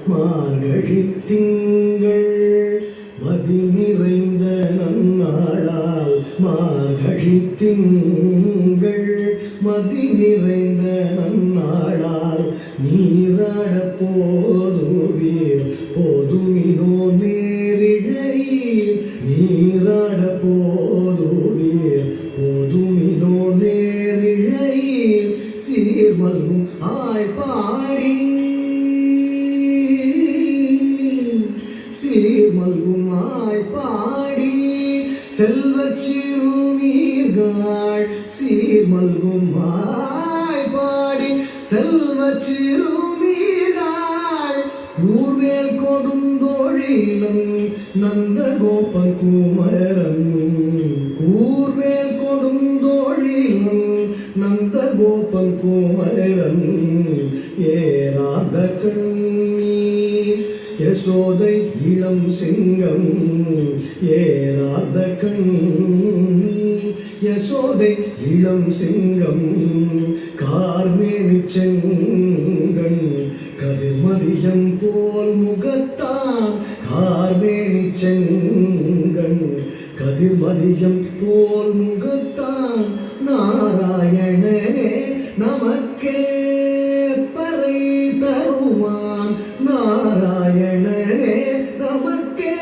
மார்கழி திங்கள் மதி நிறைந்த நன்னாளால் மார்கழி திங்கள் மதி நிறைந்த நன்னாளால் நீராட போதுவீர் போதுமினோ நேரிழையீர் நீராட போதுவீர் போதுமினோ நேரிழையீர் சீர்மல்கும் ஆய்பாடி சீர்மல்கும் ஆய்பாடி செல்வச் சிறுமீர்கள் சீர்மல்கும் ஆய்பாடி செல்வச் சிறுமீர்கள் கூர்வேல் கொடுந்தோழிலன் நந்தகோபன் குமரன் கூர்வேல் கொடுந்தோழிலன் நந்தகோபன் குமரன் ஏராத கண்ணி யசோதை இளம் சிங்கம் ஏராத கண்ணி யசோதை இளம் சிங்கம் கார்மேனி செங்கண் கதிர்மதியம் போல் முகத்தான் கார்மேனி செங்கண் கதிர்மதியம் போல் முகத்தான் நாராயணனே நமக்கே பறை தருவான் நாராயணனே நமக்கே